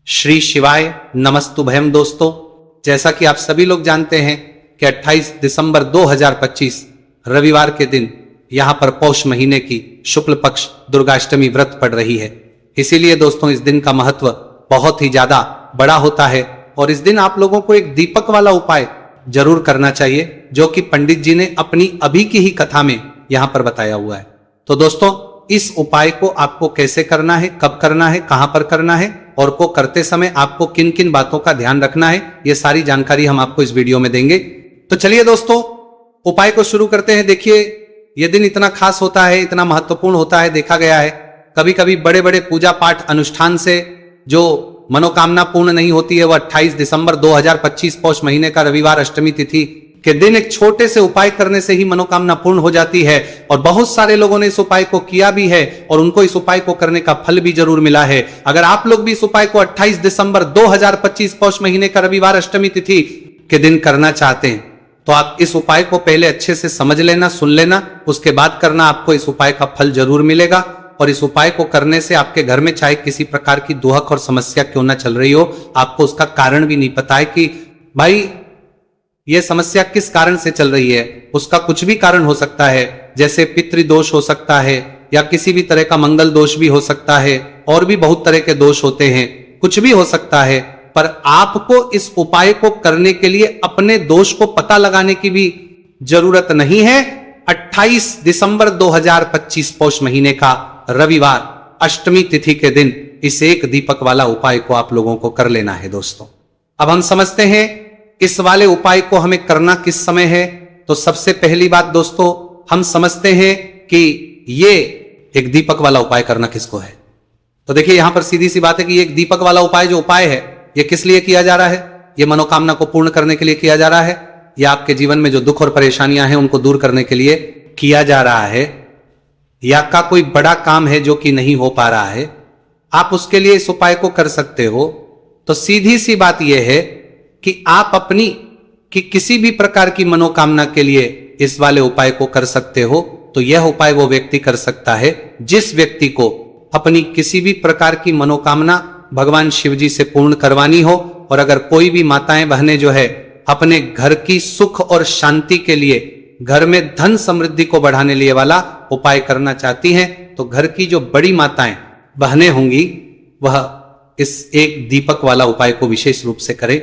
श्री शिवाय नमस्तुभयम। दोस्तों, जैसा कि आप सभी लोग जानते हैं कि 28 दिसंबर 2025 रविवार के दिन यहां पर पौष महीने की शुक्ल पक्ष दुर्गाष्टमी व्रत पड़ रही है। इसीलिए दोस्तों, इस दिन का महत्व बहुत ही ज्यादा बड़ा होता है और इस दिन आप लोगों को एक दीपक वाला उपाय जरूर करना चाहिए, जो कि पंडित जी ने अपनी अभी की ही कथा में यहां पर बताया हुआ है। तो दोस्तों, इस उपाय को आपको कैसे करना है, कब करना है, कहां पर करना है और को करते समय आपको किन किन बातों का ध्यान रखना है, यह सारी जानकारी हम आपको इस वीडियो में देंगे। तो चलिए दोस्तों, उपाय को शुरू करते हैं। देखिए, यह दिन इतना खास होता है, इतना महत्वपूर्ण होता है। देखा गया है कभी कभी बड़े बड़े पूजा पाठ अनुष्ठान से जो मनोकामना पूर्ण नहीं होती है, वह 28 दिसंबर 2025 पौष महीने का रविवार अष्टमी तिथि के दिन एक छोटे से उपाय करने से ही मनोकामना पूर्ण हो जाती है। और बहुत सारे लोगों ने इस उपाय को किया भी है और उनको इस उपाय को करने का फल भी जरूर मिला है। अगर आप लोग भी इस उपाय को 28 दिसंबर 2025 पौष महीने का रविवार अष्टमी तिथि के दिन करना चाहते हैं, तो आप इस उपाय को पहले अच्छे से समझ लेना, सुन लेना, उसके बाद करना। आपको इस उपाय का फल जरूर मिलेगा। और इस उपाय को करने से आपके घर में चाहे किसी प्रकार की दुहक और समस्या क्यों ना चल रही हो, आपको उसका कारण भी नहीं पता है कि भाई यह समस्या किस कारण से चल रही है। उसका कुछ भी कारण हो सकता है, जैसे पितृदोष हो सकता है या किसी भी तरह का मंगल दोष भी हो सकता है, और भी बहुत तरह के दोष होते हैं, कुछ भी हो सकता है। पर आपको इस उपाय को करने के लिए अपने दोष को पता लगाने की भी जरूरत नहीं है। 28 दिसंबर 2025 पौष महीने का रविवार अष्टमी तिथि के दिन इस एक दीपक वाला उपाय को आप लोगों को कर लेना है। दोस्तों, अब हम समझते हैं इस वाले उपाय को हमें करना किस समय है। तो सबसे पहली बात दोस्तों, हम समझते हैं कि ये एक दीपक वाला उपाय करना किसको है। तो देखिए, यहां पर सीधी सी बात है कि एक दीपक वाला उपाय जो उपाय है, ये किस लिए किया जा रहा है। ये मनोकामना को पूर्ण करने के लिए किया जा रहा है, या आपके जीवन में जो दुख और परेशानियां हैं उनको दूर करने के लिए किया जा रहा है, या का कोई बड़ा काम है जो कि नहीं हो पा रहा है, आप उसके लिए इस उपाय को कर सकते हो। तो सीधी सी बात यह है कि आप अपनी किसी भी प्रकार की मनोकामना के लिए इस वाले उपाय को कर सकते हो। तो यह उपाय वो व्यक्ति कर सकता है जिस व्यक्ति को अपनी किसी भी प्रकार की मनोकामना भगवान शिव जी से पूर्ण करवानी हो। और अगर कोई भी माताएं बहनें जो है अपने घर की सुख और शांति के लिए, घर में धन समृद्धि को बढ़ाने लिए वाला उपाय करना चाहती हैं, तो घर की जो बड़ी माताएं बहनें होंगी वह इस एक दीपक वाला उपाय को विशेष रूप से करें,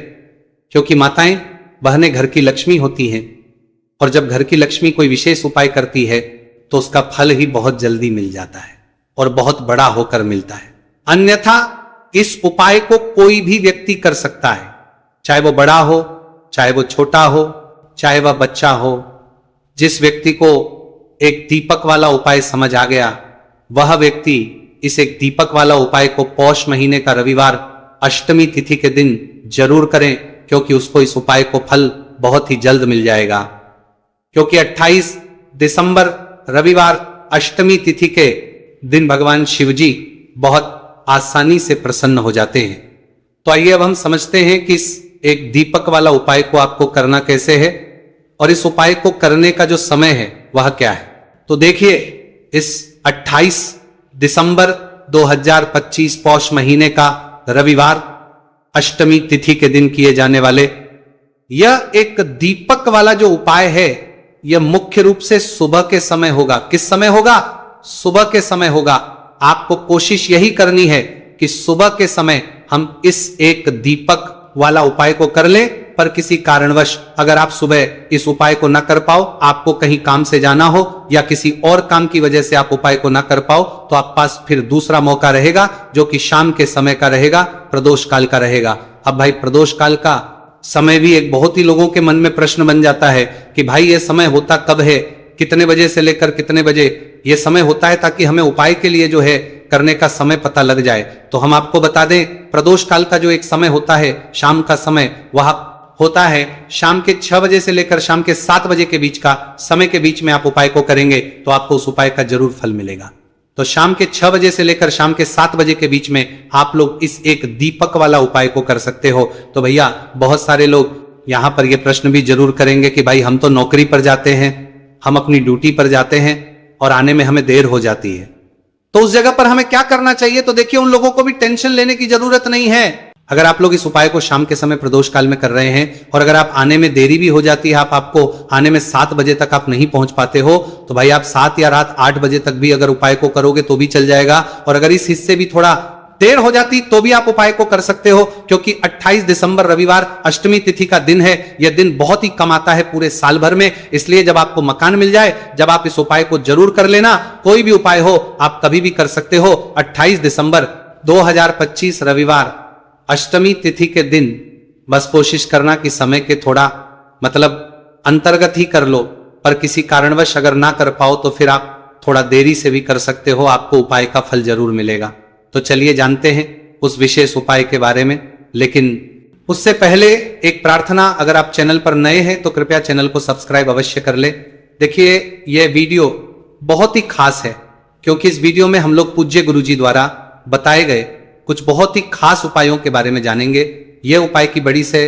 क्योंकि माताएं बहनें घर की लक्ष्मी होती हैं। और जब घर की लक्ष्मी कोई विशेष उपाय करती है तो उसका फल ही बहुत जल्दी मिल जाता है और बहुत बड़ा होकर मिलता है। अन्यथा इस उपाय को कोई भी व्यक्ति कर सकता है, चाहे वो बड़ा हो, चाहे वो छोटा हो, चाहे वह बच्चा हो। जिस व्यक्ति को एक दीपक वाला उपाय समझ आ गया, वह व्यक्ति इस एक दीपक वाला उपाय को पौष महीने का रविवार अष्टमी तिथि के दिन जरूर करें, क्योंकि उसको इस उपाय को फल बहुत ही जल्द मिल जाएगा। क्योंकि 28 दिसंबर रविवार अष्टमी तिथि के दिन भगवान शिव जी बहुत आसानी से प्रसन्न हो जाते हैं। तो आइए अब हम समझते हैं कि इस एक दीपक वाला उपाय को आपको करना कैसे है और इस उपाय को करने का जो समय है वह क्या है। तो देखिए, इस 28 दिसंबर 2025 पौष महीने का रविवार अष्टमी तिथि के दिन किए जाने वाले यह एक दीपक वाला जो उपाय है, यह मुख्य रूप से सुबह के समय होगा। किस समय होगा? सुबह के समय होगा। आपको कोशिश यही करनी है कि सुबह के समय हम इस एक दीपक वाला उपाय को कर लें। पर किसी कारणवश अगर आप सुबह इस उपाय को ना कर पाओ, आपको कहीं काम से जाना हो या किसी और काम की वजह से आप उपाय को ना कर पाओ, तो आप पास फिर दूसरा मौका रहेगा, जो कि शाम के समय का रहेगा, प्रदोष काल का रहेगा। अब भाई, प्रदोष काल का समय भी एक बहुत ही लोगों के मन में प्रश्न बन जाता है कि भाई ये समय होता कब है, कितने बजे से लेकर कितने बजे ये समय होता है, ताकि हमें उपाय के लिए जो है करने का समय पता लग जाए। तो हम आपको बता दें, प्रदोष काल का जो एक समय होता है, शाम का समय, वह होता है शाम के 6 बजे से लेकर शाम के 7 बजे के बीच का समय के बीच में आप उपाय को करेंगे तो आपको उस उपाय का जरूर फल मिलेगा। तो शाम के 6 बजे से लेकर शाम के 7 बजे के बीच में आप लोग इस एक दीपक वाला उपाय को कर सकते हो। तो भैया, बहुत सारे लोग यहां पर यह प्रश्न भी जरूर करेंगे कि भाई हम तो नौकरी पर जाते हैं, हम अपनी ड्यूटी पर जाते हैं और आने में हमें देर हो जाती है, तो उस जगह पर हमें क्या करना चाहिए। तो देखिए, उन लोगों को भी टेंशन लेने की जरूरत नहीं है। अगर आप लोग इस उपाय को शाम के समय प्रदोष काल में कर रहे हैं और अगर आप आने में देरी भी हो जाती है, आपको आने में 7 बजे तक आप नहीं पहुंच पाते हो, तो भाई आप 7 या रात 8 बजे तक भी अगर उपाय को करोगे तो भी चल जाएगा। और अगर इस हिस्से भी थोड़ा देर हो जाती तो भी आप उपाय को कर सकते हो, क्योंकि 28 दिसंबर रविवार अष्टमी तिथि का दिन है। यह दिन बहुत ही कम आता है पूरे साल भर में, इसलिए जब आपको मकान मिल जाए, जब आप इस उपाय को जरूर कर लेना। कोई भी उपाय हो आप कभी भी कर सकते हो। 28 दिसंबर 2025 रविवार अष्टमी तिथि के दिन बस कोशिश करना कि समय के थोड़ा अंतर्गत ही कर लो, पर किसी कारणवश अगर ना कर पाओ तो फिर आप थोड़ा देरी से भी कर सकते हो, आपको उपाय का फल जरूर मिलेगा। तो चलिए जानते हैं उस विशेष उपाय के बारे में। लेकिन उससे पहले एक प्रार्थना, अगर आप चैनल पर नए हैं तो कृपया चैनल को सब्सक्राइब अवश्य कर ले। देखिए यह वीडियो बहुत ही खास है, क्योंकि इस वीडियो में हम लोग पूज्य गुरुजी द्वारा बताए गए कुछ बहुत ही खास उपायों के बारे में जानेंगे। ये उपाय की बड़ी से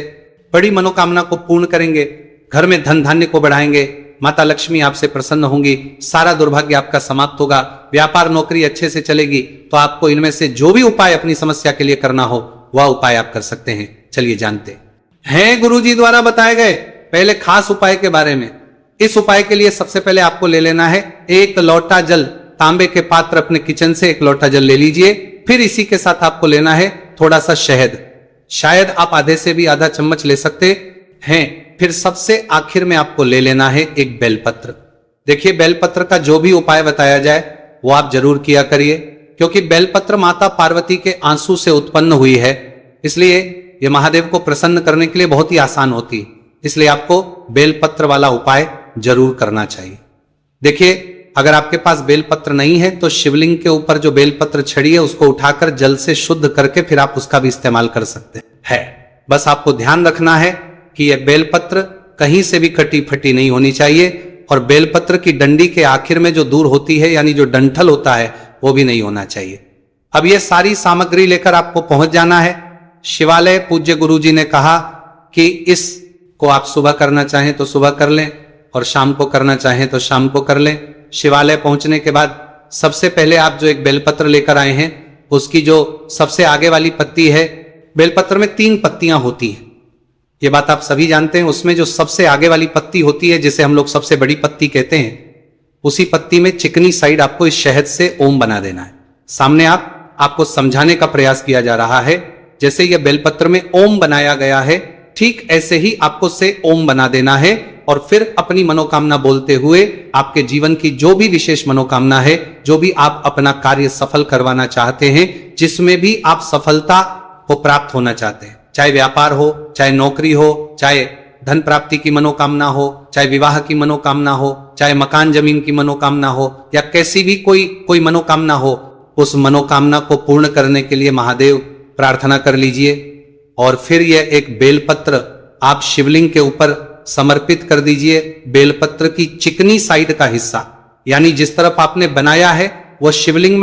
बड़ी मनोकामना को पूर्ण करेंगे, घर में धन धान्य को बढ़ाएंगे, माता लक्ष्मी आपसे प्रसन्न होंगी, सारा दुर्भाग्य आपका समाप्त होगा, व्यापार नौकरी अच्छे से चलेगी। तो आपको इनमें से जो भी उपाय अपनी समस्या के लिए करना हो वह उपाय आप कर सकते हैं। चलिए जानते हैं गुरुजी द्वारा बताए गए पहले खास उपाय के बारे में। इस उपाय के लिए सबसे पहले आपको ले लेना है 1 लोटा जल। तांबे के पात्र अपने किचन से 1 लोटा जल ले लीजिए। फिर इसी के साथ आपको लेना है थोड़ा सा शहद, शायद आप आधे से भी आधा चम्मच ले सकते हैं। फिर सबसे आखिर में आपको ले लेना है एक बेलपत्र। देखिए बेलपत्र का जो भी उपाय बताया जाए वो आप जरूर किया करिए, क्योंकि बेलपत्र माता पार्वती के आंसू से उत्पन्न हुई है, इसलिए ये महादेव को प्रसन्न करने के लिए बहुत ही आसान होती है। इसलिए आपको बेलपत्र वाला उपाय जरूर करना चाहिए। देखिए अगर आपके पास बेलपत्र नहीं है तो शिवलिंग के ऊपर जो बेलपत्र छड़ी है उसको उठाकर जल से शुद्ध करके फिर आप उसका भी इस्तेमाल कर सकते हैं। बस आपको ध्यान रखना है कि यह बेलपत्र कहीं से भी कटी फटी नहीं होनी चाहिए, और बेलपत्र की डंडी के आखिर में जो दूर होती है यानी जो डंठल होता है वो भी नहीं होना चाहिए। अब यह सारी सामग्री लेकर आपको पहुंच जाना है शिवालय। पूज्य गुरुजी ने कहा कि इसको आप सुबह करना चाहें तो सुबह कर लें और शाम को करना चाहें तो शाम को कर लें। शिवालय पहुंचने के बाद सबसे पहले आप जो एक बेलपत्र लेकर आए हैं उसकी जो सबसे आगे वाली पत्ती है, बेलपत्र में 3 पत्तियां होती हैं, ये बात आप सभी जानते हैं। उसमें जो सबसे आगे वाली पत्ती होती है जिसे हम लोग सबसे बड़ी पत्ती कहते हैं, उसी पत्ती में चिकनी साइड आपको इस शहद से ओम बना देना है। सामने आपको समझाने का प्रयास किया जा रहा है, जैसे यह बेलपत्र में ओम बनाया गया है ठीक ऐसे ही आपको से ओम बना देना है, और फिर अपनी मनोकामना बोलते हुए आपके जीवन की जो भी विशेष मनोकामना है, जो भी आप अपना कार्य सफल करवाना चाहते हैं, जिसमें भी आप सफलता को प्राप्त होना चाहते हैं, चाहे व्यापार हो, चाहे नौकरी हो, चाहे धन प्राप्ति की मनोकामना हो, चाहे विवाह की मनोकामना हो, चाहे मकान जमीन की मनोकामना हो, या कैसी भी कोई मनोकामना हो, उस मनोकामना को पूर्ण करने के लिए महादेव प्रार्थना कर लीजिए। और फिर यह एक बेलपत्र आप शिवलिंग के ऊपर समर्पित कर दीजिए। बेलपत्र की चिकनी साइड का हिस्सा यानी जिस तरफ आपने बनाया है वो शिवलिंग में